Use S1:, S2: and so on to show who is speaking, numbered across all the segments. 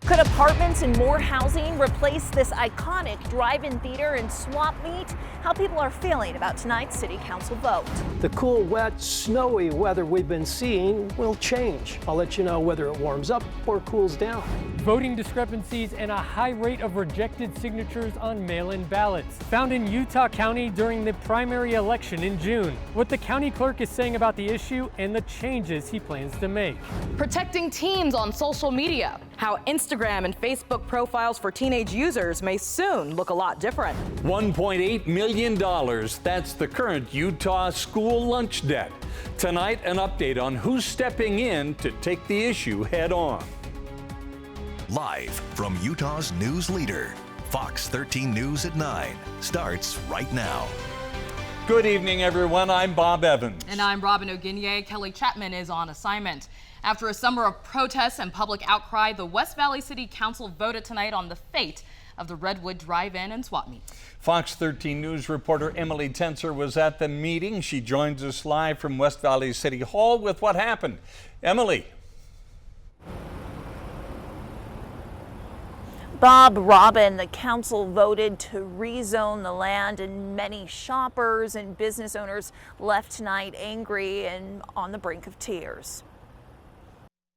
S1: Could apartments and more housing replace this iconic drive-in theater and swap meet? How people are feeling about tonight's city council vote.
S2: The cool, wet, snowy weather we've been seeing will change. I'll let you know whether it warms up or cools down.
S3: Voting discrepancies and a high rate of rejected signatures on mail-in ballots found in Utah County during the primary election in June. What the county clerk is saying about the issue and the changes he plans to make.
S4: Protecting teens on social media. How Instagram and Facebook profiles for teenage users may soon look a lot different.
S5: $1.8 million. That's the current Utah school lunch debt. Tonight, an update on who's stepping in to take the issue head on.
S6: Live from Utah's news leader, Fox 13 News at 9 starts right now.
S5: Good evening, everyone. I'm Bob Evans.
S4: And I'm Robin Oginye. Kelly Chapman is on assignment. After a summer of protests and public outcry, the West Valley City Council voted tonight on the fate of the Redwood Drive-In and Swap Meet.
S5: Fox 13 News reporter Emily Tenser was at the meeting. She joins us live from West Valley City Hall with what happened. Emily.
S1: Bob, Robin, the council voted to rezone the land, and many shoppers and business owners left tonight angry and on the brink of tears.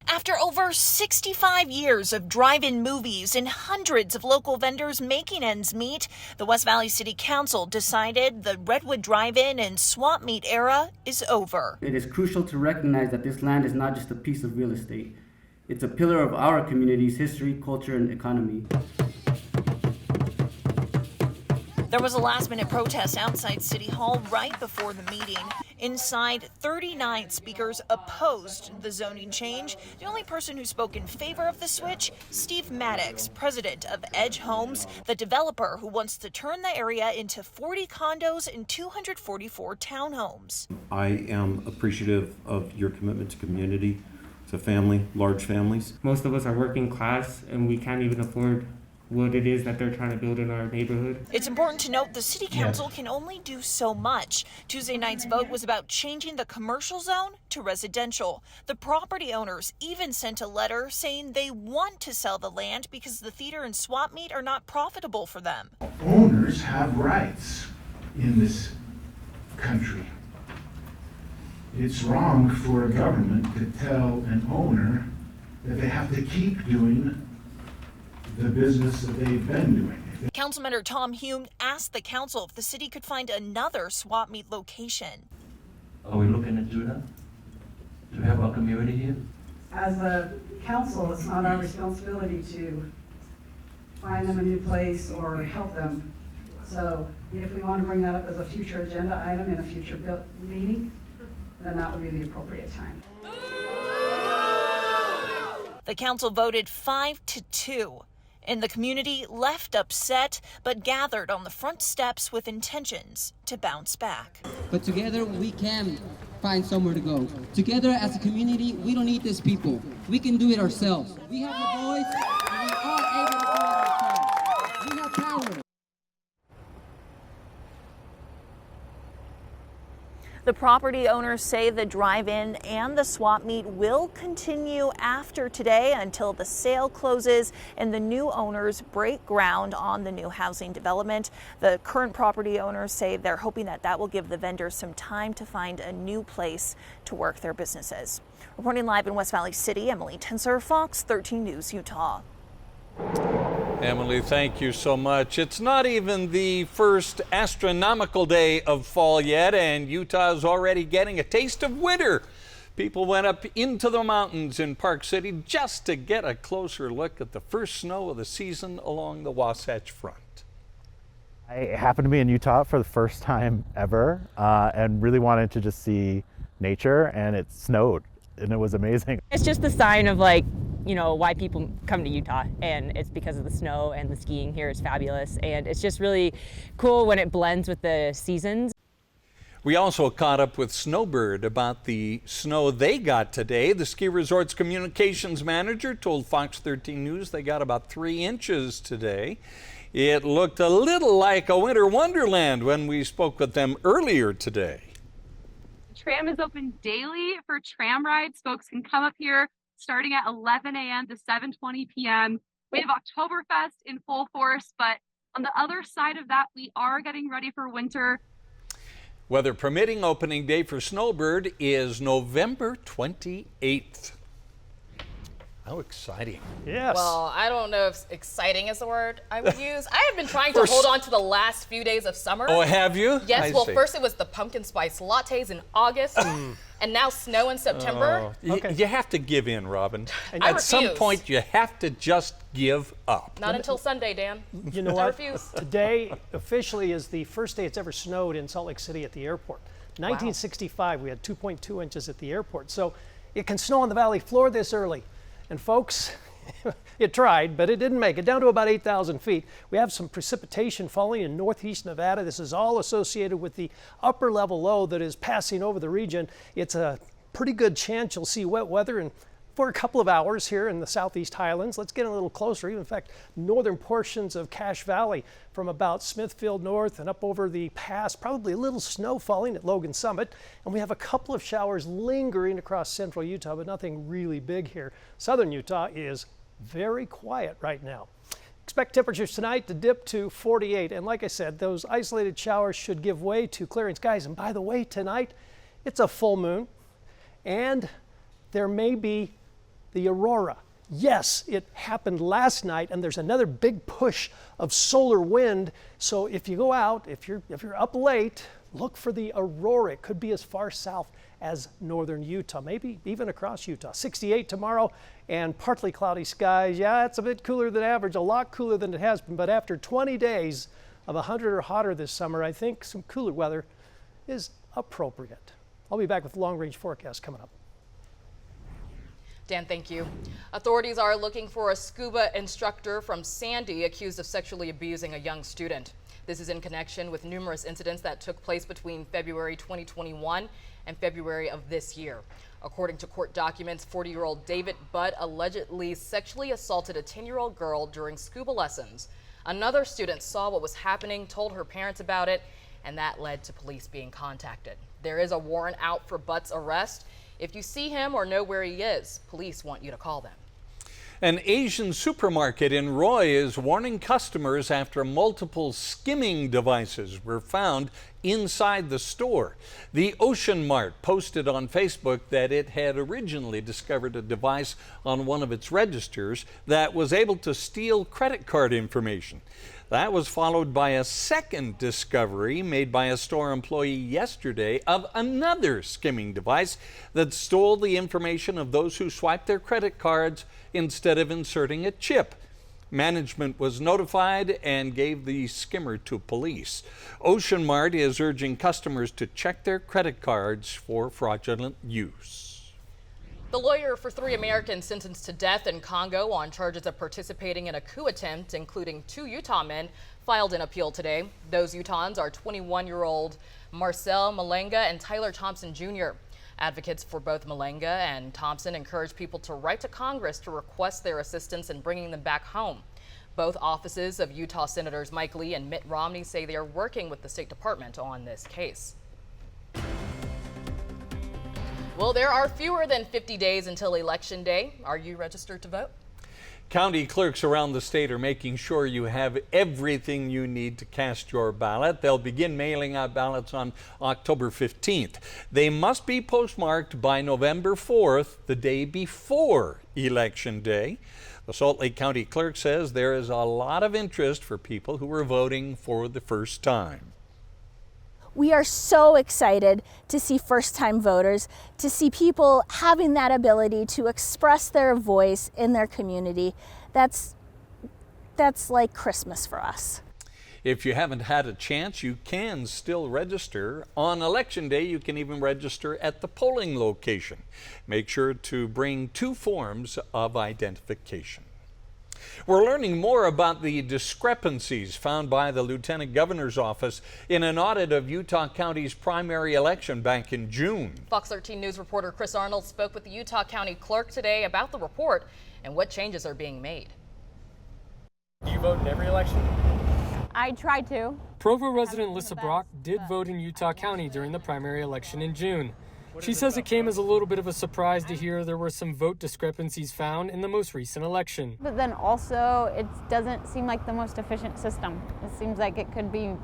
S1: After over 65 years of drive-in movies and hundreds of local vendors making ends meet, the West Valley City Council decided the Redwood Drive-In and Swap Meet era is over.
S7: It is crucial to recognize that this land is not just a piece of real estate. It's a pillar of our community's history, culture, and economy.
S1: There was a last-minute protest outside City Hall right before the meeting. Inside, 39 speakers opposed the zoning change. The only person who spoke in favor of the switch, Steve Maddox, president of Edge Homes, the developer who wants to turn the area into 40 condos and 244 townhomes.
S8: I am appreciative of your commitment to community, to family, large families.
S9: Most of us are working class and we can't even afford what it is that they're trying to build in our neighborhood.
S1: It's important to note the city council can only do so much. Tuesday night's vote was about changing the commercial zone to residential. The property owners even sent a letter saying they want to sell the land because the theater and swap meet are not profitable for them.
S10: Owners have rights in this country. It's wrong for a government to tell an owner that they have to keep doing the business that they've been doing.
S1: Councilmember Tom Hume asked the council if the city could find another swap meet location.
S11: Are we looking to do that? To have our community here?
S12: As a council, it's not our responsibility to find them a new place or help them. So if we want to bring that up as a future agenda item in a future meeting, then that would be the appropriate time.
S1: The council voted 5-2. And the community left upset, but gathered on the front steps with intentions to bounce back.
S13: But together we can find somewhere to go. Together as a community, we don't need these people. We can do it ourselves. We have a voice, and we are able to do it ourselves. We have power.
S1: The property owners say the drive-in and the swap meet will continue after today until the sale closes and the new owners break ground on the new housing development. The current property owners say they're hoping that that will give the vendors some time to find a new place to work their businesses. Reporting live in West Valley City, Emily Tenser, Fox 13 News, Utah.
S5: Emily, thank you so much. It's not even the first astronomical day of fall yet, and Utah is already getting a taste of winter. People went up into the mountains in Park City just to get a closer look at the first snow of the season along the Wasatch Front.
S14: I happened to be in Utah for the first time ever and really wanted to just see nature, and it snowed, and it was amazing.
S15: It's just the sign of why people come to Utah, and it's because of the snow, and the skiing here is fabulous, and it's just really cool when it blends with the seasons.
S5: We also caught up with Snowbird about the snow they got today. The ski resort's communications manager told Fox 13 News they got about 3 inches today. It looked a little like a winter wonderland when we spoke with them earlier today.
S16: The tram is open daily for tram rides. Folks can come up here starting at 11 a.m. to 7:20 p.m. We have Oktoberfest in full force, but on the other side of that, we are getting ready for winter.
S5: Weather permitting, opening day for Snowbird is November 28th. How exciting.
S2: Yes.
S4: Well, I don't know if exciting is the word I would use. I have been trying to hold on to the last few days of summer.
S5: Oh, have you?
S4: Yes,
S5: I see.
S4: first it was the pumpkin spice lattes in August, and now snow in September.
S5: You have to give in, Robin.
S4: I
S5: At some
S4: refuse.
S5: point, you have to just give up.
S4: Not until Sunday, Dan.
S2: You know
S4: I
S2: what?
S4: refuse.
S2: Today officially is the first day it's ever snowed in Salt Lake City at the airport. 1965, we had 2.2 inches at the airport. So it can snow on the valley floor this early. And folks, it tried, but it didn't make it. Down to about 8,000 feet. We have some precipitation falling in northeast Nevada. This is all associated with the upper level low that is passing over the region. It's a pretty good chance you'll see wet weather and for a couple of hours here in the southeast highlands. Let's get a little closer. Even in fact, northern portions of Cache Valley from about Smithfield north and up over the pass, probably a little snow falling at Logan Summit. And we have a couple of showers lingering across central Utah, but nothing really big here. Southern Utah is very quiet right now. Expect temperatures tonight to dip to 48. And like I said, those isolated showers should give way to clearing skies. And by the way, tonight, it's a full moon and there may be the aurora. Yes, it happened last night, and there's another big push of solar wind. So if you go out, if you're up late, look for the aurora. It could be as far south as northern Utah, maybe even across Utah. 68 tomorrow and partly cloudy skies. Yeah, it's a bit cooler than average, a lot cooler than it has been, but after 20 days of 100 or hotter this summer, I think some cooler weather is appropriate. I'll be back with long-range forecast coming up.
S4: Dan, thank you. Authorities are looking for a scuba instructor from Sandy accused of sexually abusing a young student. This is in connection with numerous incidents that took place between February 2021 and February of this year. According to court documents, 40-year-old David Budd allegedly sexually assaulted a 10-year-old girl during scuba lessons. Another student saw what was happening, told her parents about it, and that led to police being contacted. There is a warrant out for Budd's arrest. If you see him or know where he is, police want you to call them.
S5: An Asian supermarket in Roy is warning customers after multiple skimming devices were found inside the store. The Ocean Mart posted on Facebook that it had originally discovered a device on one of its registers that was able to steal credit card information. That was followed by a second discovery made by a store employee yesterday of another skimming device that stole the information of those who swiped their credit cards instead of inserting a chip. Management was notified and gave the skimmer to police. Ocean Mart is urging customers to check their credit cards for fraudulent use.
S4: The lawyer for 3 Americans sentenced to death in Congo on charges of participating in a coup attempt, including 2 Utah men, filed an appeal today. Those Utahns are 21-year-old Marcel Malenga and Tyler Thompson Jr. Advocates for both Malenga and Thompson encourage people to write to Congress to request their assistance in bringing them back home. Both offices of Utah Senators Mike Lee and Mitt Romney say they are working with the State Department on this case. Well, there are fewer than 50 days until Election Day. Are you registered to vote?
S5: County clerks around the state are making sure you have everything you need to cast your ballot. They'll begin mailing out ballots on October 15th. They must be postmarked by November 4th, the day before Election Day. The Salt Lake County clerk says there is a lot of interest for people who are voting for the first time.
S17: We are so excited to see first-time voters, to see people having that ability to express their voice in their community. That's like Christmas for us.
S5: If you haven't had a chance, you can still register. On Election Day, you can even register at the polling location. Make sure to bring 2 forms of identification. We're learning more about the discrepancies found by the Lieutenant Governor's office in an audit of Utah County's primary election back in June.
S4: Fox 13 News reporter Chris Arnold spoke with the Utah County Clerk today about the report and what changes are being made.
S3: Do you vote in every election?
S18: I tried to.
S3: Provo resident Lissa Brock did vote in Utah County during the primary election in June. She says it came as a little bit of a surprise to hear there were some vote discrepancies found in the most recent election.
S18: But then also, it doesn't seem like the most efficient system. It seems like it could be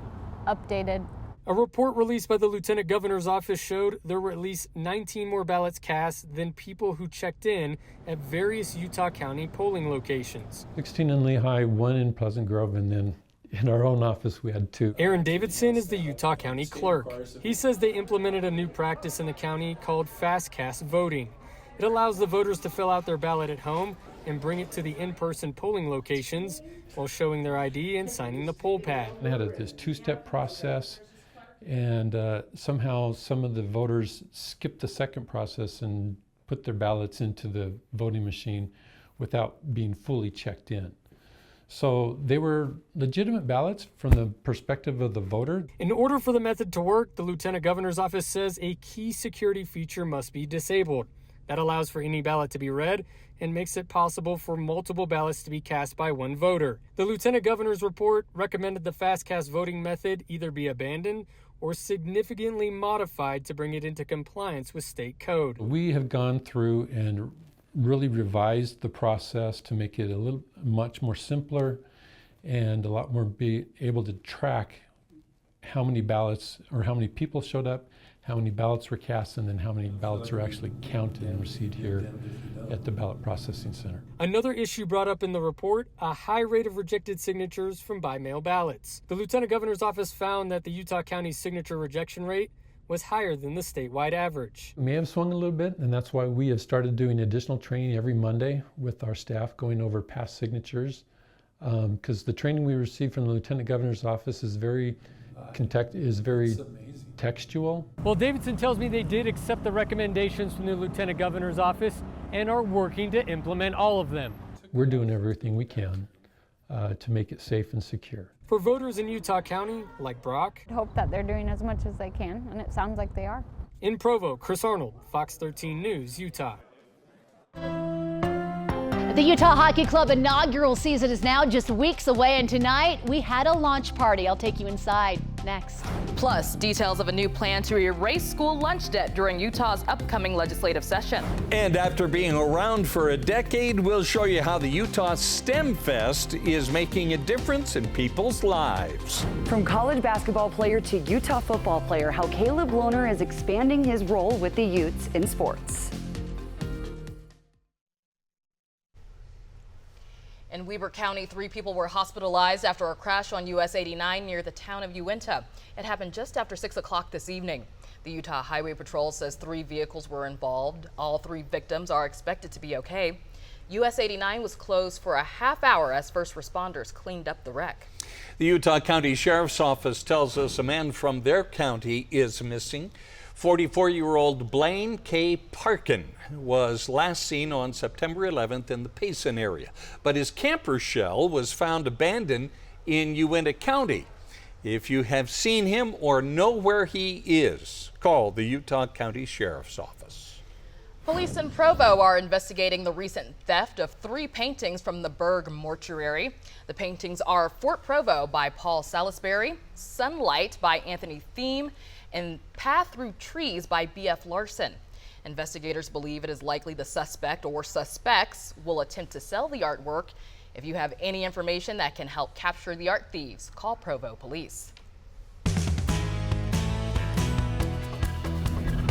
S18: updated.
S3: A report released by the Lieutenant Governor's office showed there were at least 19 more ballots cast than people who checked in at various Utah County polling locations.
S19: 16 in Lehigh, 1 in Pleasant Grove, and then in our own office we had 2.
S3: Aaron Davidson is the Utah County clerk. He says they implemented a new practice in the county called FastCast voting. It allows the voters to fill out their ballot at home and bring it to the in-person polling locations while showing their ID and signing the poll pad.
S19: They had this 2-step process, and somehow some of the voters skipped the second process and put their ballots into the voting machine without being fully checked in. So they were legitimate ballots from the perspective of the voter.
S3: In order for the method to work, the Lieutenant Governor's office says a key security feature must be disabled. That allows for any ballot to be read and makes it possible for multiple ballots to be cast by one voter. The Lieutenant Governor's report recommended the FastCast voting method either be abandoned or significantly modified to bring it into compliance with state code.
S19: We have gone through and really revised the process to make it much more simpler and a lot more be able to track how many ballots or how many people showed up, how many ballots were cast, and then how many ballots are actually counted and received here at the ballot processing center.
S3: Another issue brought up in the report, a high rate of rejected signatures from by-mail ballots. The Lieutenant Governor's office found that the Utah County signature rejection rate was higher than the statewide average.
S19: It may have swung a little bit, and that's why we have started doing additional training every Monday with our staff going over past signatures, because the training we receive from the Lieutenant Governor's office is very textual.
S3: Well, Davidson tells me they did accept the recommendations from the Lieutenant Governor's office and are working to implement all of them.
S19: We're doing everything we can to make it safe and secure.
S3: For voters in Utah County, like Brock,
S18: I hope that they're doing as much as they can, and it sounds like they are.
S3: In Provo, Chris Arnold, Fox 13 News, Utah.
S20: The Utah Hockey Club inaugural season is now just weeks away, and tonight we had a launch party. I'll take you inside next.
S4: Plus, details of a new plan to erase school lunch debt during Utah's upcoming legislative session.
S5: And after being around for a decade, we'll show you how the Utah STEM Fest is making a difference in people's lives.
S21: From college basketball player to Utah football player, how Caleb Lohner is expanding his role with the Utes in sports.
S4: In Weber County, 3 people were hospitalized after a crash on US 89 near the town of Uinta. It happened just after 6 o'clock this evening. The Utah Highway Patrol says 3 vehicles were involved. All 3 victims are expected to be okay. US 89 was closed for a half hour as first responders cleaned up the wreck.
S5: The Utah County Sheriff's Office tells us a man from their county is missing. 44-year-old Blaine K. Parkin was last seen on September 11th in the Payson area, but his camper shell was found abandoned in Uinta County. If you have seen him or know where he is, call the Utah County Sheriff's Office.
S4: Police in Provo are investigating the recent theft of 3 paintings from the Berg Mortuary. The paintings are Fort Provo by Paul Salisbury, Sunlight by Anthony Thiem, and Path Through Trees by B.F. Larson. Investigators believe it is likely the suspect or suspects will attempt to sell the artwork. If you have any information that can help capture the art thieves, call Provo Police.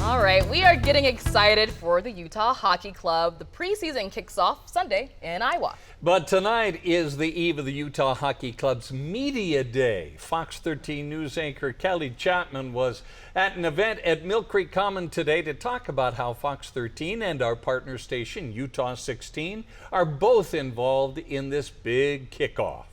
S4: All right, we are getting excited for the Utah Hockey Club. The preseason kicks off Sunday in Iowa.
S5: But tonight is the eve of the Utah Hockey Club's Media Day. Fox 13 News anchor Kelly Chapman was at an event at Mill Creek Common today to talk about how Fox 13 and our partner station, Utah 16, are both involved in this big kickoff.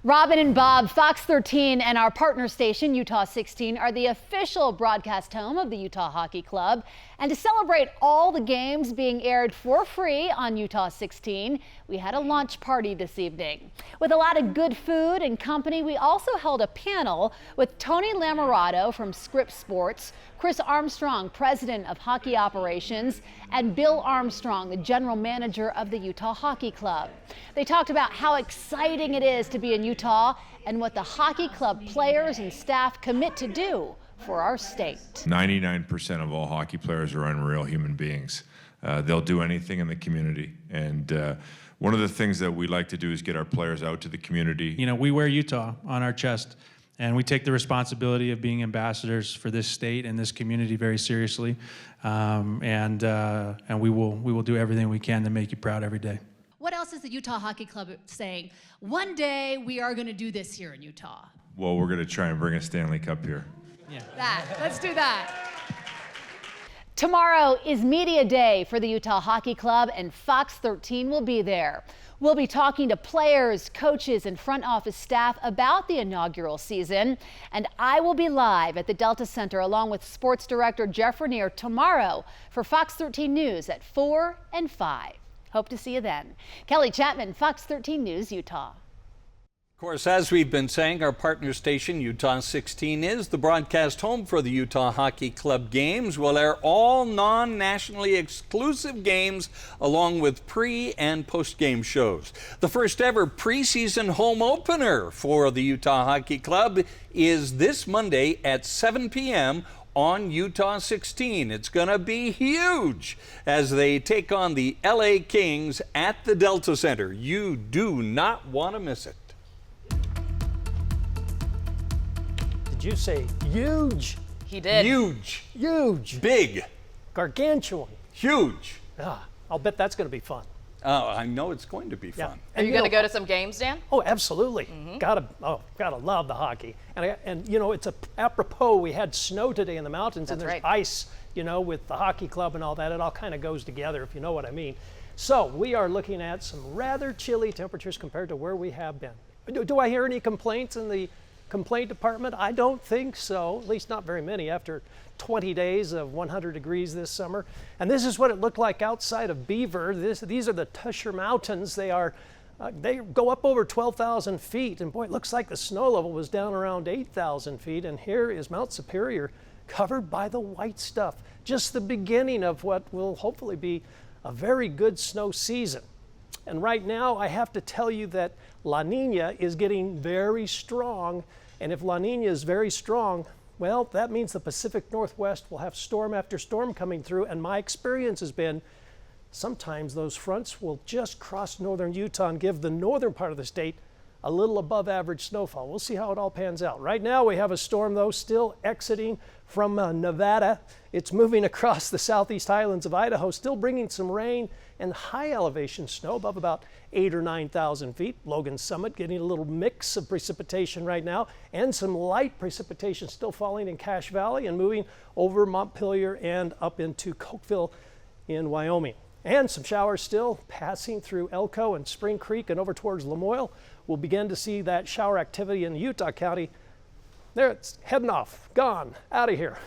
S20: Robin and Bob, Fox 13 and our partner station, Utah 16, are the official broadcast home of the Utah Hockey Club. And to celebrate all the games being aired for free on Utah 16, we had a launch party this evening. With a lot of good food and company, we also held a panel with Tony Lamorado from Scripps Sports, Chris Armstrong, president of hockey operations, and Bill Armstrong, the general manager of the Utah Hockey Club. They talked about how exciting it is to be in Utah and what the hockey club players and staff commit to do for our state.
S6: 99% of all hockey players are unreal human beings. They'll do anything in the community. And one of the things that we like to do is get our players out to the community.
S22: You know, we wear Utah on our chest, and we take the responsibility of being ambassadors for this state and this community very seriously. And we will do everything we can to make you proud every day.
S20: What else is the Utah Hockey Club saying? One day we are going to do this here in Utah.
S6: Well, we're going to try and bring a Stanley Cup here.
S20: Let's do that. Tomorrow is Media Day for the Utah Hockey Club, and Fox 13 will be there. We'll be talking to players, coaches, and front office staff about the inaugural season, and I will be live at the Delta Center along with sports director Jeff Raniere tomorrow for Fox 13 News at 4 and 5. Hope to see you then. Kelly Chapman, Fox 13 News, Utah.
S5: Of course, as we've been saying, our partner station, Utah 16, is the broadcast home for the Utah Hockey Club games. We'll air all non-nationally exclusive games along with pre- and post-game shows. The first ever preseason home opener for the Utah Hockey Club is this Monday at 7 p.m. on Utah 16. It's going to be huge as they take on the LA Kings at the Delta Center. You do not want to miss it.
S2: Did you say huge?
S4: He did.
S5: Huge.
S2: Huge.
S5: Big.
S2: Gargantuan.
S5: Huge.
S2: I'll bet that's going to be fun.
S5: Oh, I know it's going to be fun.
S4: Are you going to go to some games, Dan?
S2: Oh, absolutely. Gotta love the hockey. And you know, it's apropos. We had snow today in the mountains, and there's ice. You know, with the hockey club and all that, it all kind of goes together, if you know what I mean. So we are looking at some rather chilly temperatures compared to where we have been. Do I hear any complaints in the complaint department? I don't think so, at least not very many after 20 days of 100 degrees this summer. And this is what it looked like outside of Beaver. These are the Tusher Mountains. They go up over 12,000 feet, and boy, it looks like the snow level was down around 8,000 feet. And here is Mount Superior covered by the white stuff. Just the beginning of what will hopefully be a very good snow season. And right now, I have to tell you that La Nina is getting very strong. And if La Nina is very strong, well, that means the Pacific Northwest will have storm after storm coming through. And my experience has been sometimes those fronts will just cross northern Utah and give the northern part of the state a little above average snowfall. We'll see how it all pans out. Right now, we have a storm, though, still exiting from Nevada. It's moving across the southeast highlands of Idaho, still bringing some rain and high elevation snow above about 8,000 or 9,000 feet. Logan Summit getting a little mix of precipitation right now, and some light precipitation still falling in Cache Valley and moving over Montpelier and up into Cokeville in Wyoming. And some showers still passing through Elko and Spring Creek and over towards Lamoille. We'll begin to see that shower activity in Utah County. There, it's heading off, gone, out of here.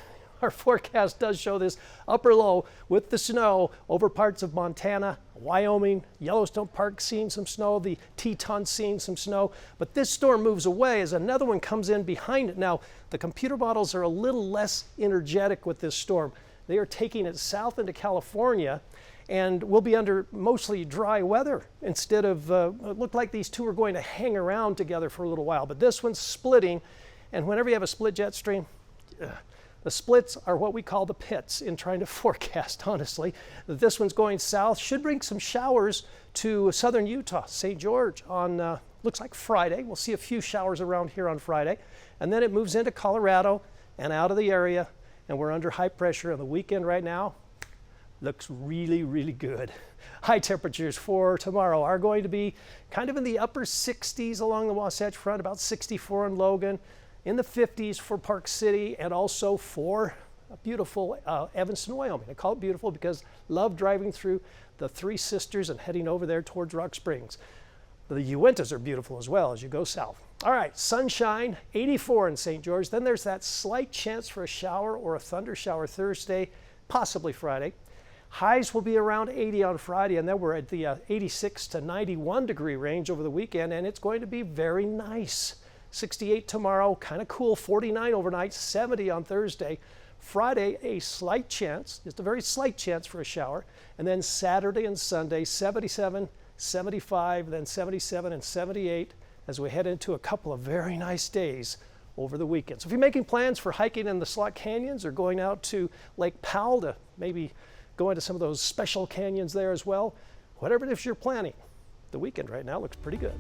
S2: Our forecast does show this upper low with the snow over parts of Montana, Wyoming, Yellowstone Park seeing some snow, the Tetons seeing some snow. But this storm moves away as another one comes in behind it. Now, the computer models are a little less energetic with this storm. They are taking it south into California, and we'll be under mostly dry weather instead of, it looked like these two are going to hang around together for a little while. But this one's splitting, and whenever you have a split jet stream, the splits are what we call the pits in trying to forecast, honestly. This one's going south, should bring some showers to southern Utah, St. George on, looks like Friday. We'll see a few showers around here on Friday. And then it moves into Colorado and out of the area, and we're under high pressure on the weekend right now. Looks really, really good. High temperatures for tomorrow are going to be kind of in the upper 60s along the Wasatch Front, about 64 in Logan, in the 50s for Park City, and also for beautiful Evanston, Wyoming. I call it beautiful because I love driving through the Three Sisters and heading over there towards Rock Springs. The Uintas are beautiful as well as you go south. All right, sunshine, 84 in St. George. Then there's that slight chance for a shower or a thunder shower Thursday, possibly Friday. Highs will be around 80 on Friday, and then we're at the 86 to 91 degree range over the weekend, and it's going to be very nice. 68 tomorrow, kind of cool, 49 overnight, 70 on Thursday. Friday, a slight chance, just a very slight chance for a shower. And then Saturday and Sunday, 77, 75, then 77 and 78 as we head into a couple of very nice days over the weekend. So if you're making plans for hiking in the Slot Canyons or going out to Lake Powell to maybe go into some of those special canyons there as well, whatever it is you're planning, the weekend right now looks pretty good.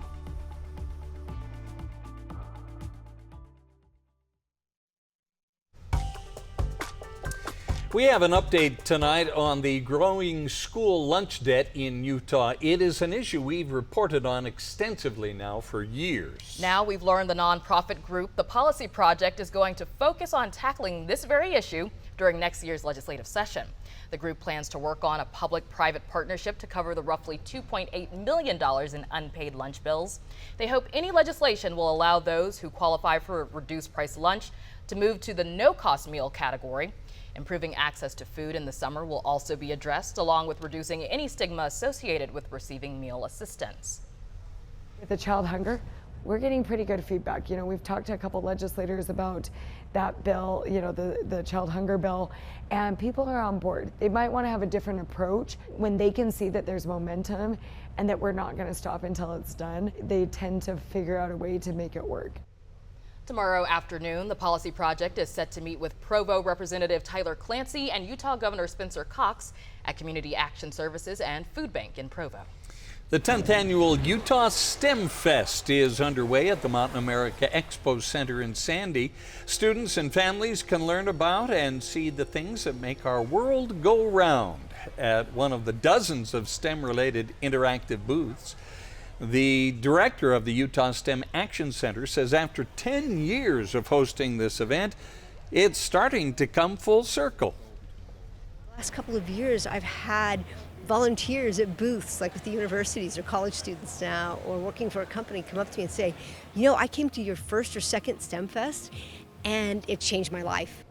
S5: We have an update tonight on the growing school lunch debt in Utah. It is an issue we've reported on extensively now for years.
S4: Now we've learned the nonprofit group, The Policy Project, is going to focus on tackling this very issue during next year's legislative session. The group plans to work on a public-private partnership to cover the roughly $2.8 million in unpaid lunch bills. They hope any legislation will allow those who qualify for a reduced price lunch to move to the no-cost meal category. Improving access to food in the summer will also be addressed, along with reducing any stigma associated with receiving meal assistance.
S7: With the child hunger, we're getting pretty good feedback. You know, we've talked to a couple legislators about that bill, you know, the child hunger bill, and people are on board. They might want to have a different approach when they can see that there's momentum and that we're not going to stop until it's done. They tend to figure out a way to make it work.
S4: Tomorrow afternoon, the Policy Project is set to meet with Provo Representative Tyler Clancy and Utah Governor Spencer Cox at Community Action Services and Food Bank in Provo.
S5: The 10th annual Utah STEM Fest is underway at the Mountain America Expo Center in Sandy. Students and families can learn about and see the things that make our world go round at one of the dozens of STEM-related interactive booths. The director of the Utah STEM Action Center says after 10 years of hosting this event, it's starting to come full circle.
S8: The last couple of years, I've had volunteers at booths, like with the universities or college students now, or working for a company, come up to me and say, you know, I came to your first or second STEM Fest, and it changed my life.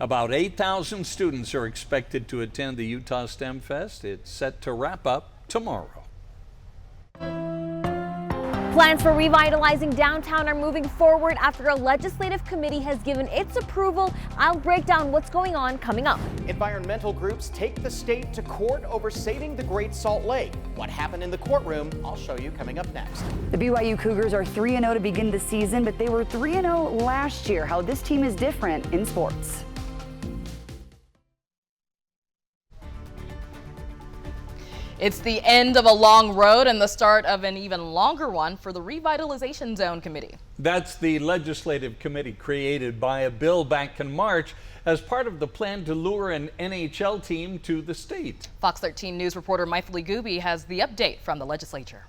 S5: About 8,000 students are expected to attend the Utah STEM Fest. It's set to wrap up tomorrow.
S23: Plans for revitalizing downtown are moving forward after a legislative committee has given its approval. I'll break down what's going on coming up.
S24: Environmental groups take the state to court over saving the Great Salt Lake. What happened in the courtroom, I'll show you coming up next.
S21: The BYU Cougars are 3-0 to begin the season, but they were 3-0 last year. How this team is different in sports.
S4: It's the end of a long road and the start of an even longer one for the Revitalization Zone Committee.
S5: That's the legislative committee created by a bill back in March as part of the plan to lure an NHL team to the state.
S4: Fox 13 News reporter Maithili Gooby has the update from the legislature.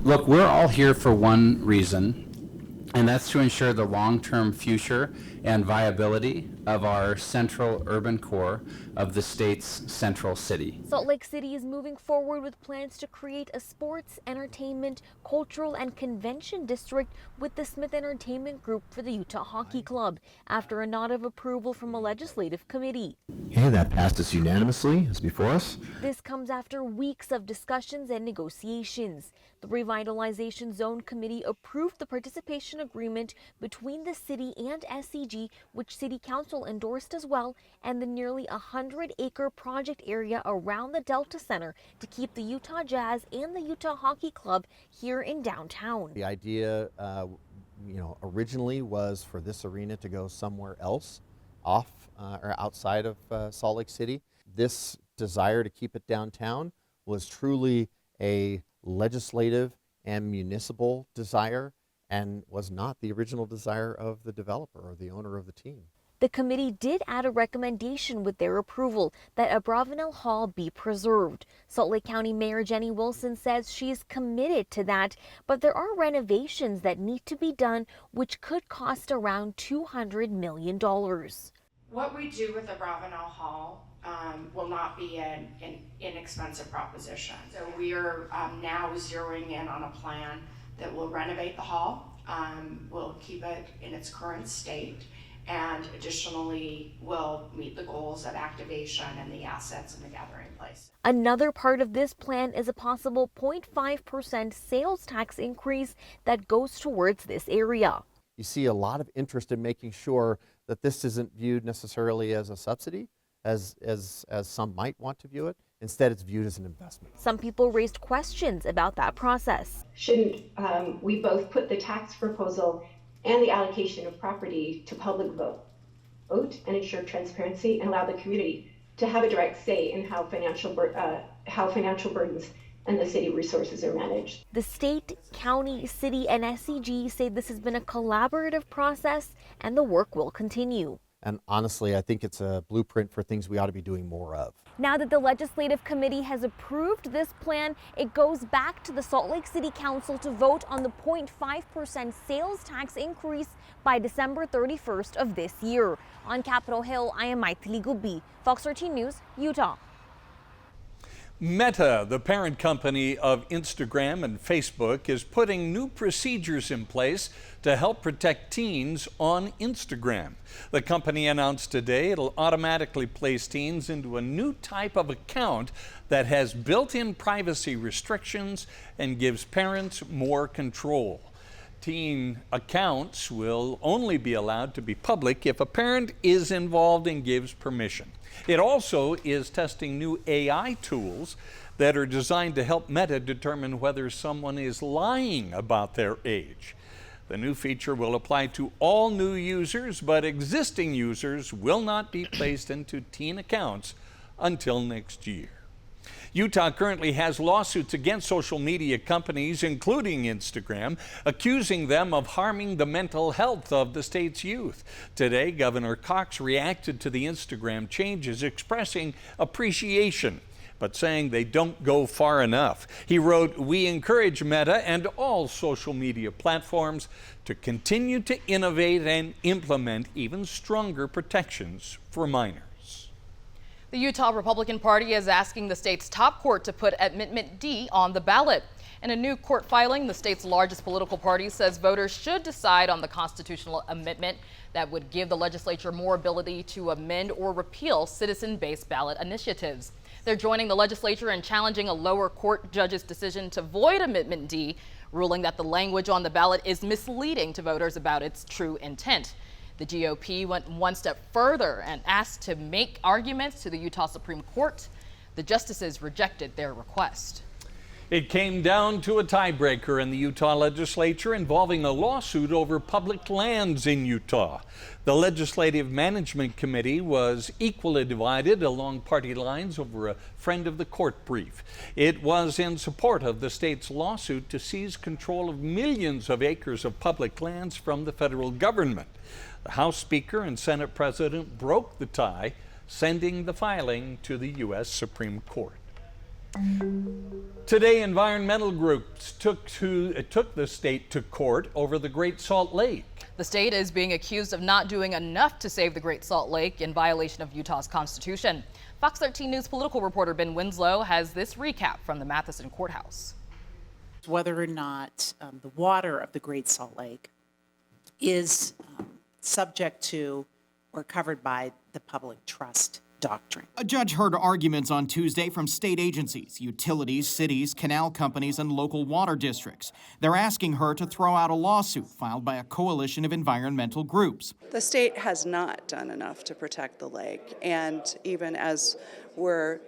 S25: Look, we're all here for one reason, and that's to ensure the long-term future and viability of our central urban core of the state's central city.
S23: Salt Lake City is moving forward with plans to create a sports, entertainment, cultural, and convention district with the Smith Entertainment Group for the Utah Hockey Club after a nod of approval from a legislative committee.
S26: Okay, that passed us unanimously. It's before us.
S23: This comes after weeks of discussions and negotiations. The Revitalization Zone Committee approved the participation agreement between the city and SCG, which City Council endorsed as well, and the nearly 100-acre project area around the Delta Center to keep the Utah Jazz and the Utah Hockey Club here in downtown.
S26: The idea, originally was for this arena to go somewhere else off or outside of Salt Lake City. This desire to keep it downtown was truly a legislative and municipal desire and was not the original desire of the developer or the owner of the team.
S23: The committee did add a recommendation with their approval that Abravanel Hall be preserved. Salt Lake County Mayor Jenny Wilson says she is committed to that, but there are renovations that need to be done, which could cost around $200 million.
S27: What we do with Abravanel Hall will not be an inexpensive proposition. So we are now zeroing in on a plan that will renovate the hall, will keep it in its current state, and additionally will meet the goals of activation and the assets in the gathering place.
S23: Another part of this plan is a possible 0.5% sales tax increase that goes towards this area.
S26: You see a lot of interest in making sure that this isn't viewed necessarily as a subsidy, as some might want to view it. Instead, it's viewed as an investment.
S23: Some people raised questions about that process.
S1: Shouldn't we both put the tax proposal and the allocation of property to public vote and ensure transparency and allow the community to have a direct say in how financial burdens and the city resources are managed?
S23: The state, county, city, and SCG say this has been a collaborative process and the work will continue.
S26: And honestly, I think it's a blueprint for things we ought to be doing more of.
S23: Now that the Legislative Committee has approved this plan, it goes back to the Salt Lake City Council to vote on the 0.5% sales tax increase by December 31st of this year. On Capitol Hill, I am Maithili Gulbi, Fox 13 News, Utah.
S5: Meta, the parent company of Instagram and Facebook, is putting new procedures in place to help protect teens on Instagram. The company announced today it'll automatically place teens into a new type of account that has built-in privacy restrictions and gives parents more control. Teen accounts will only be allowed to be public if a parent is involved and gives permission. It also is testing new AI tools that are designed to help Meta determine whether someone is lying about their age. The new feature will apply to all new users, but existing users will not be placed into teen accounts until next year. Utah currently has lawsuits against social media companies, including Instagram, accusing them of harming the mental health of the state's youth. Today, Governor Cox reacted to the Instagram changes, expressing appreciation, but saying they don't go far enough. He wrote, "We encourage Meta and all social media platforms to continue to innovate and implement even stronger protections for minors."
S4: The Utah Republican Party is asking the state's top court to put Amendment D on the ballot. In a new court filing, the state's largest political party says voters should decide on the constitutional amendment that would give the legislature more ability to amend or repeal citizen-based ballot initiatives. They're joining the legislature in challenging a lower court judge's decision to void Amendment D, ruling that the language on the ballot is misleading to voters about its true intent. The GOP went one step further and asked to make arguments to the Utah Supreme Court. The justices rejected their request.
S5: It came down to a tiebreaker in the Utah legislature involving a lawsuit over public lands in Utah. The Legislative Management Committee was equally divided along party lines over a friend of the court brief. It was in support of the state's lawsuit to seize control of millions of acres of public lands from the federal government. The House Speaker and Senate President broke the tie, sending the filing to the U.S. Supreme Court. Today, environmental groups took the state to court over the Great Salt Lake.
S4: The state is being accused of not doing enough to save the Great Salt Lake in violation of Utah's Constitution. Fox 13 News political reporter Ben Winslow has this recap from the Matheson Courthouse.
S9: Whether or not the water of the Great Salt Lake is subject to or covered by the public trust doctrine.
S24: A judge heard arguments on Tuesday from state agencies, utilities, cities, canal companies, and local water districts. They're asking her to throw out a lawsuit filed by a coalition of environmental groups.
S10: The state has not done enough to protect the lake, and even as we're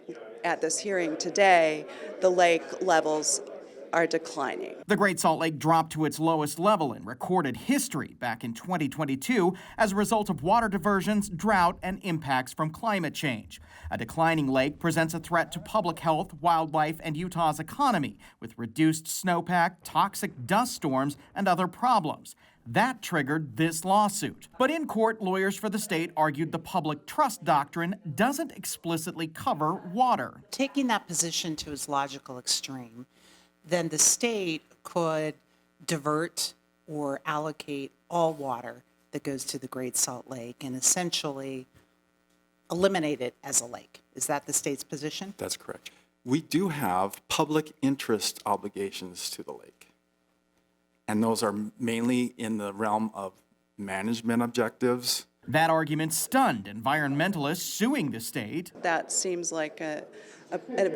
S10: at this hearing today, the lake levels are declining.
S24: The Great Salt Lake dropped to its lowest level in recorded history back in 2022 as a result of water diversions, drought, and impacts from climate change. A declining lake presents a threat to public health, wildlife, and Utah's economy, with reduced snowpack, toxic dust storms, and other problems. That triggered this lawsuit. But in court, lawyers for the state argued the public trust doctrine doesn't explicitly cover water.
S9: Taking that position to its logical extreme, then the state could divert or allocate all water that goes to the Great Salt Lake and essentially eliminate it as a lake. Is that the state's position?
S11: That's correct. We do have public interest obligations to the lake, and those are mainly in the realm of management objectives.
S24: That argument stunned environmentalists suing the state.
S10: That seems like a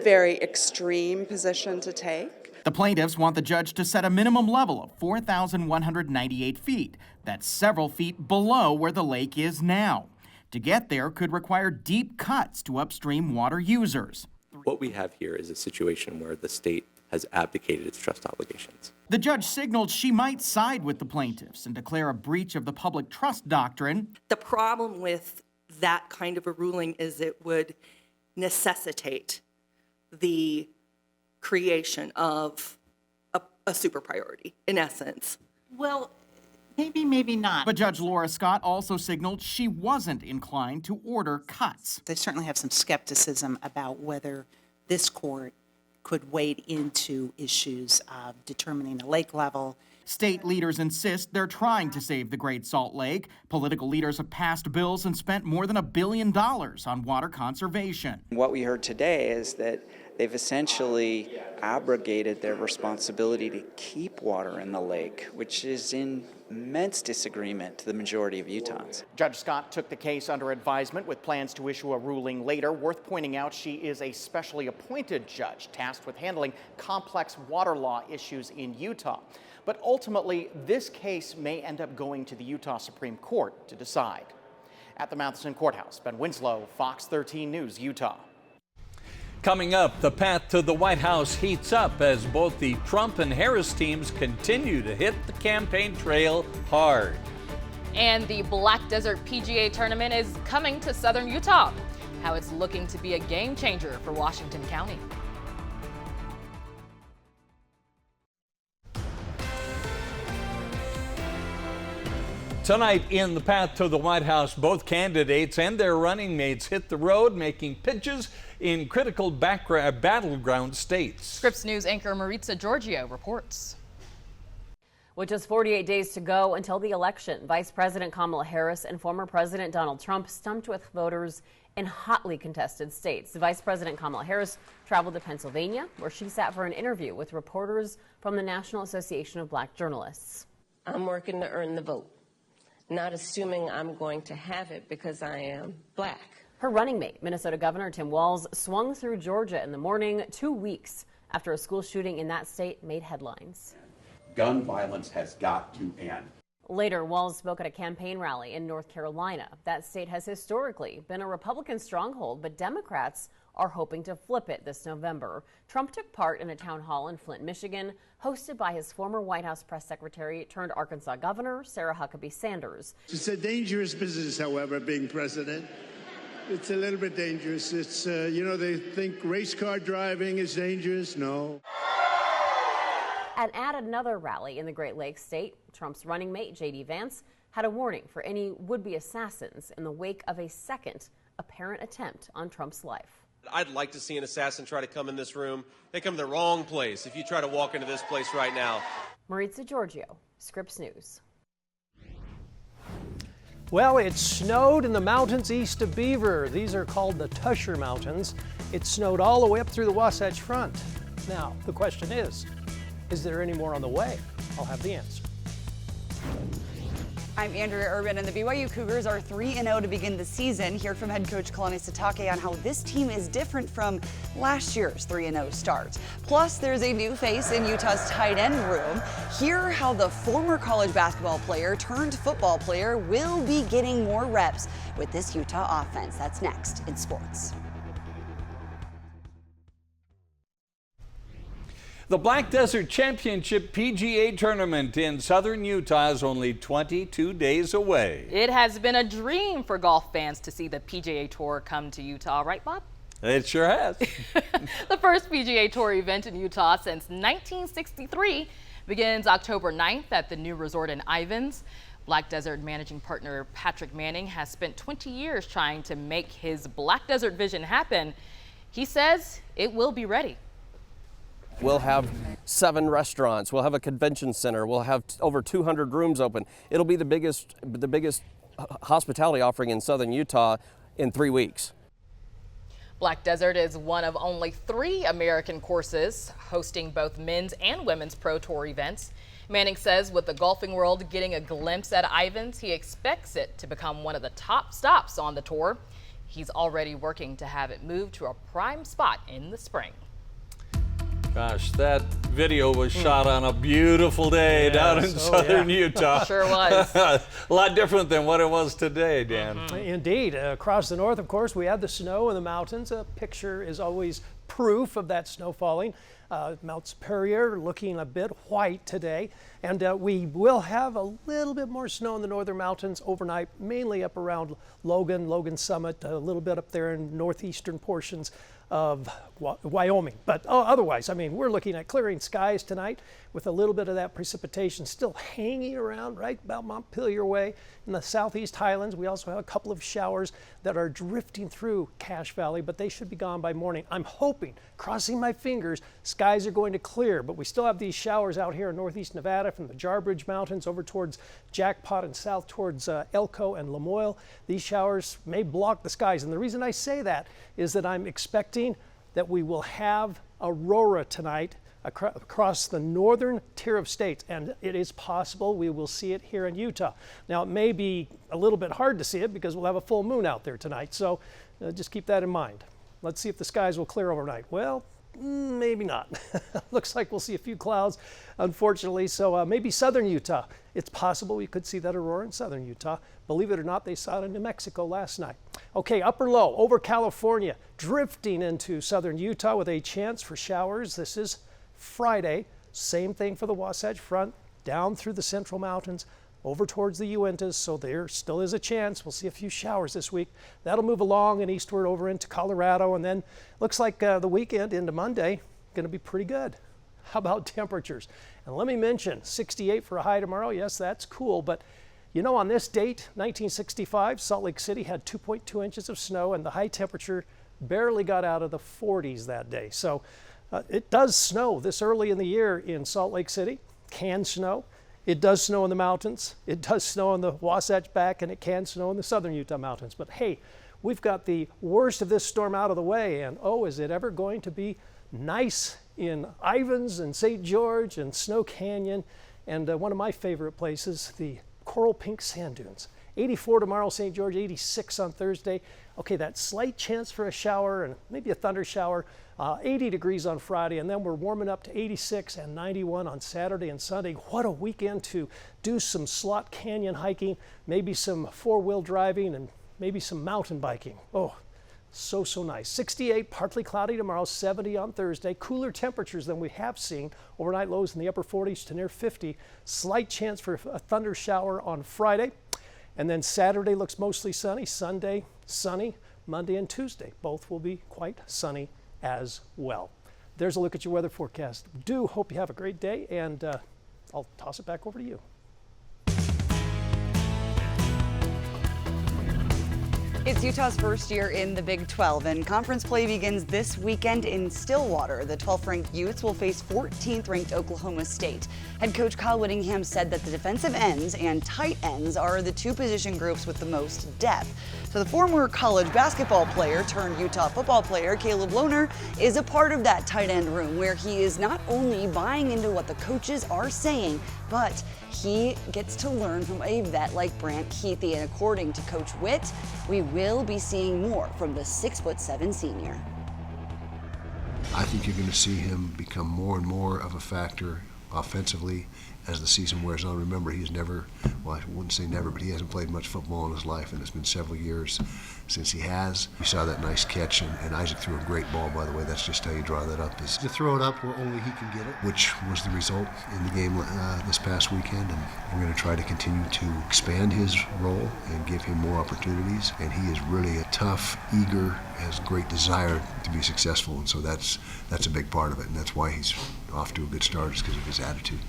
S10: very extreme position to take.
S24: The plaintiffs want the judge to set a minimum level of 4,198 feet. That's several feet below where the lake is now. To get there could require deep cuts to upstream water users.
S12: What we have here is a situation where the state has abdicated its trust obligations.
S24: The judge signaled she might side with the plaintiffs and declare a breach of the public trust doctrine.
S13: The problem with that kind of a ruling is it would necessitate the creation of a super priority, in essence.
S9: Well, maybe not.
S24: But Judge Laura Scott also signaled she wasn't inclined to order cuts.
S9: They certainly have some skepticism about whether this court could wade into issues of determining the lake level.
S24: State leaders insist they're trying to save the Great Salt Lake. Political leaders have passed bills and spent more than $1 billion on water conservation.
S14: What we heard today is that they've essentially abrogated their responsibility to keep water in the lake, which is in immense disagreement to the majority of Utahns.
S24: Judge Scott took the case under advisement with plans to issue a ruling later. Worth pointing out, she is a specially appointed judge tasked with handling complex water law issues in Utah. But ultimately, this case may end up going to the Utah Supreme Court to decide. At the Matheson Courthouse, Ben Winslow, Fox 13 News, Utah.
S5: Coming up, the path to the White House heats up as both the Trump and Harris teams continue to hit the campaign trail hard.
S4: And the Black Desert PGA Tournament is coming to southern Utah. How it's looking to be a game changer for Washington County.
S5: Tonight in the path to the White House, both candidates and their running mates hit the road, making pitches in critical battleground states.
S4: Scripps News anchor Maritza Giorgio reports.
S15: With just 48 days to go until the election, Vice President Kamala Harris and former President Donald Trump stumped with voters in hotly contested states. Vice President Kamala Harris traveled to Pennsylvania, where she sat for an interview with reporters from the National Association of Black Journalists.
S16: I'm working to earn the vote, not assuming I'm going to have it because I am black.
S15: Her running mate, Minnesota Governor Tim Walz, swung through Georgia in the morning 2 weeks after a school shooting in that state made headlines.
S17: Gun violence has got to end.
S15: Later, Walz spoke at a campaign rally in North Carolina. That state has historically been a Republican stronghold, but Democrats are hoping to flip it this November. Trump took part in a town hall in Flint, Michigan, hosted by his former White House press secretary turned Arkansas Governor Sarah Huckabee Sanders.
S19: It's a dangerous business, however, being president. It's a little bit dangerous. It's, they think race car driving is dangerous. No.
S15: And at another rally in the Great Lakes state, Trump's running mate, J.D. Vance, had a warning for any would-be assassins in the wake of a second apparent attempt on Trump's life.
S28: I'd like to see an assassin try to come in this room. They come to the wrong place if you try to walk into this place right now.
S15: Maritza Giorgio, Scripps News.
S2: Well, it snowed in the mountains east of Beaver. These are called the Tusher Mountains. It snowed all the way up through the Wasatch Front. Now, the question is there any more on the way? I'll have the answer.
S29: I'm Andrea Urban, and the BYU Cougars are 3-0 to begin the season. Hear from head coach Kalani Sitake on how this team is different from last year's 3-0 start. Plus, there's a new face in Utah's tight end room. Hear how the former college basketball player turned football player will be getting more reps with this Utah offense. That's next in sports.
S5: The Black Desert Championship PGA Tournament in southern Utah is only 22 days away.
S4: It has been a dream for golf fans to see the PGA Tour come to Utah, right, Bob?
S5: It sure has.
S4: The first PGA Tour event in Utah since 1963 begins October 9th at the new resort in Ivins. Black Desert managing partner Patrick Manning has spent 20 years trying to make his Black Desert vision happen. He says it will be ready.
S30: We'll have 7 restaurants. We'll have a convention center. We'll have over 200 rooms open. It'll be the biggest hospitality offering in southern Utah in 3 weeks.
S4: Black Desert is one of only 3 American courses hosting both men's and women's Pro Tour events. Manning says with the golfing world getting a glimpse at Ivins, he expects it to become one of the top stops on the tour. He's already working to have it moved to a prime spot in the spring.
S5: Gosh, that video was shot on a beautiful day down in southern Utah.
S4: Sure was.
S5: A lot different than what it was today, Dan.
S2: Indeed. Across the north, of course, we had the snow in the mountains. A picture is always proof of that snow falling. Mount Superior looking a bit white today, and we will have a little bit more snow in the northern mountains overnight, mainly up around Logan Summit, a little bit up there in northeastern portions of Wyoming. But otherwise, I mean, we're looking at clearing skies tonight with a little bit of that precipitation still hanging around right about Montpelier way in the southeast highlands. We also have a couple of showers that are drifting through Cache Valley, but they should be gone by morning. I'm hoping, crossing my fingers, skies are going to clear, but we still have these showers out here in northeast Nevada from the Jarbidge Mountains over towards Jackpot and south towards Elko and Lamoille. These showers may block the skies, and the reason I say that is that I'm expecting that we will have aurora tonight across the northern tier of states, and it is possible we will see it here in Utah. Now, it may be a little bit hard to see it because we'll have a full moon out there tonight, so just keep that in mind. Let's see if the skies will clear overnight. Well, maybe not. Looks like we'll see a few clouds, unfortunately, so maybe southern Utah. It's possible we could see that aurora in southern Utah. Believe it or not, they saw it in New Mexico last night. Okay, upper low over California, drifting into southern Utah with a chance for showers. This is Friday. Same thing for the Wasatch Front, down through the central mountains, over towards the Uintas, so there still is a chance. We'll see a few showers this week. That'll move along and eastward over into Colorado, and then looks like the weekend into Monday going to be pretty good. How about temperatures? And let me mention 68 for a high tomorrow. Yes, that's cool, but you know, on this date, 1965, Salt Lake City had 2.2 inches of snow, and the high temperature barely got out of the 40s that day. So it does snow this early in the year in Salt Lake City, can snow. It does snow in the mountains. It does snow in the Wasatch Back, and it can snow in the southern Utah mountains. But hey, we've got the worst of this storm out of the way, and oh, is it ever going to be nice in Ivins and St. George and Snow Canyon, and one of my favorite places, the Coral Pink Sand Dunes. 84 tomorrow, St. George, 86 on Thursday. Okay, that slight chance for a shower and maybe a thunder shower, 80 degrees on Friday, and then we're warming up to 86 and 91 on Saturday and Sunday. What a weekend to do some Slot Canyon hiking, maybe some four-wheel driving, and maybe some mountain biking. Oh, so nice. 68, partly cloudy tomorrow, 70 on Thursday. Cooler temperatures than we have seen. Overnight lows in the upper 40s to near 50. Slight chance for a thunder shower on Friday. And then Saturday looks mostly sunny. Sunday, sunny. Monday and Tuesday, both will be quite sunny as well. There's a look at your weather forecast. Do hope you have a great day, and I'll toss it back over to you.
S29: It's Utah's first year in the Big 12, and conference play begins this weekend in Stillwater. The 12th-ranked Utes will face 14th-ranked Oklahoma State. Head coach Kyle Whittingham said that the defensive ends and tight ends are the two position groups with the most depth. So the former college basketball player turned Utah football player Caleb Lohner is a part of that tight end room, where he is not only buying into what the coaches are saying, but he gets to learn from a vet like Brant Kuithe. And according to Coach Witt, we will be seeing more from the 6'7" senior.
S3: I think you're going to see him become more and more of a factor offensively as the season wears on. Remember, he's never, well, I wouldn't say never, but he hasn't played much football in his life, and it's been several years since he has. You saw that nice catch, and Isaac threw a great ball, by the way. That's just how you draw that up. Is
S6: to throw it up where only he can get it.
S3: Which was the result in the game this past weekend, and we're going to try to continue to expand his role and give him more opportunities. And he is really a tough, eager, has great desire to be successful, and so that's a big part of it, and that's why he's off to a good start, is because of his attitude.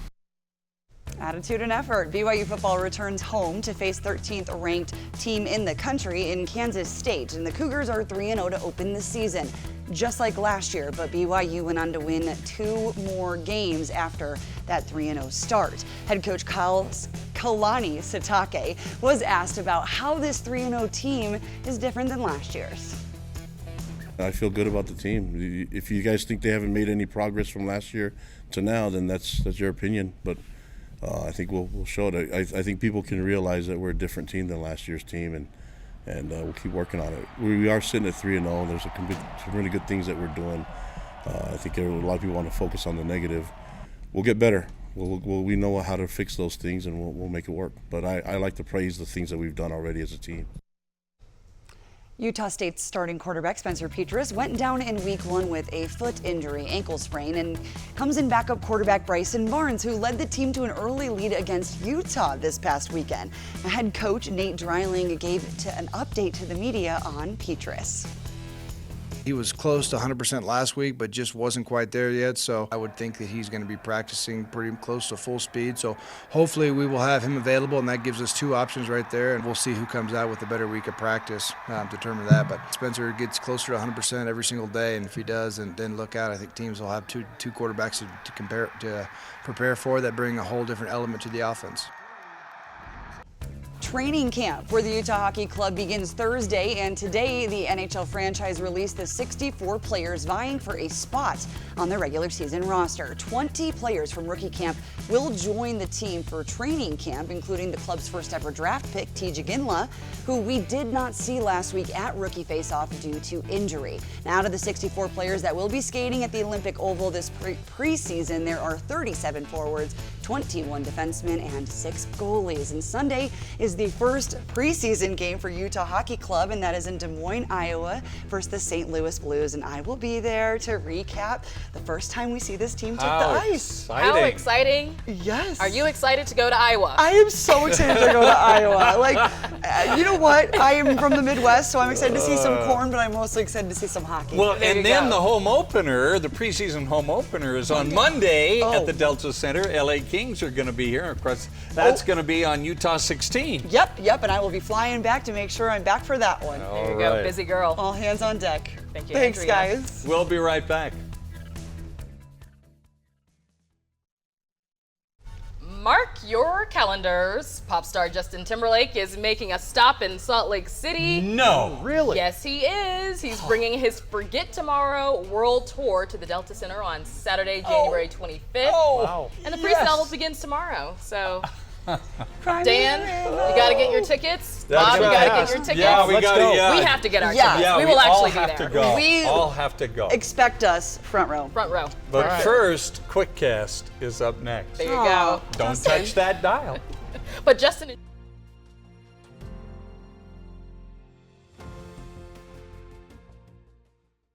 S29: Attitude and effort. BYU football returns home to face 13th ranked team in the country in Kansas State, and the Cougars are 3-0 to open the season, just like last year, but BYU went on to win 2 more games after that 3-0 start. Head coach Kalani Sitake was asked about how this 3-0 team is different than last year's.
S7: I feel good about the team. If you guys think they haven't made any progress from last year to now, then that's your opinion, but I think we'll show it. I think people can realize that we're a different team than last year's team, and we'll keep working on it. We are sitting at 3-0, and there's some really good things that we're doing. I think a lot of people want to focus on the negative. We'll get better. We know how to fix those things, and we'll make it work. But I like to praise the things that we've done already as a team.
S29: Utah State's starting quarterback Spencer Petras went down in week 1 with a foot injury, ankle sprain, and comes in backup quarterback Bryson Barnes, who led the team to an early lead against Utah this past weekend. Head coach Nate Dreiling gave an update to the media on Petras.
S1: He was close to 100% last week, but just wasn't quite there yet. So I would think that he's going to be practicing pretty close to full speed. So hopefully we will have him available, and that gives us 2 options right there. And we'll see who comes out with a better week of practice to determine that. But Spencer gets closer to 100% every single day, and if he does, then look out. I think teams will have two quarterbacks to prepare for that bring a whole different element to the offense.
S29: Training camp for the Utah Hockey Club begins Thursday, and today the NHL franchise released the 64 players vying for a spot on the regular season roster. 20 players from rookie camp will join the team for training camp, including the club's first ever draft pick, T.J. Ginla, who we did not see last week at rookie faceoff due to injury. Now, out of the 64 players that will be skating at the Olympic Oval this preseason, there are 37 forwards, 21 defensemen, and 6 goalies. And Sunday is the first preseason game for Utah Hockey Club, and that is in Des Moines, Iowa, versus the St. Louis Blues. And I will be there to recap the first time we see this team take the ice.
S4: How exciting.
S29: Yes.
S4: Are you excited to go to Iowa?
S29: I am so excited to go to Iowa. Like, you know what? I am from the Midwest, so I'm excited to see some corn, but I'm mostly excited to see some hockey.
S5: Well, and then the home opener, the preseason home opener, is on Monday at the Delta Center. LA Kings are going to be here. Of course, that's going to be on Utah 16.
S29: Yep, and I will be flying back to make sure I'm back for that one.
S4: There you go, busy girl.
S29: All hands on deck.
S4: Thank you,
S29: Thanks,
S4: Andrea.
S29: guys.
S5: We'll be right back.
S4: Mark your calendars. Pop star Justin Timberlake is making a stop in Salt Lake City.
S5: No.
S2: Really?
S4: Yes, he is. He's bringing his Forget Tomorrow World Tour to the Delta Center on Saturday, January 25th.
S2: Wow.
S4: And the pre-sale begins tomorrow. So, Dan, you got to get your tickets. Bob, you got to get your tickets.
S5: Yeah, we got to.
S4: We have to get our tickets.
S5: Yeah,
S4: we will actually
S5: all have
S4: be there.
S5: to go.
S29: We
S5: all have to go.
S29: Expect us front row.
S4: Front row.
S5: But first, QuickCast is up next.
S4: There you go.
S5: Don't touch that dial.
S4: But Justin.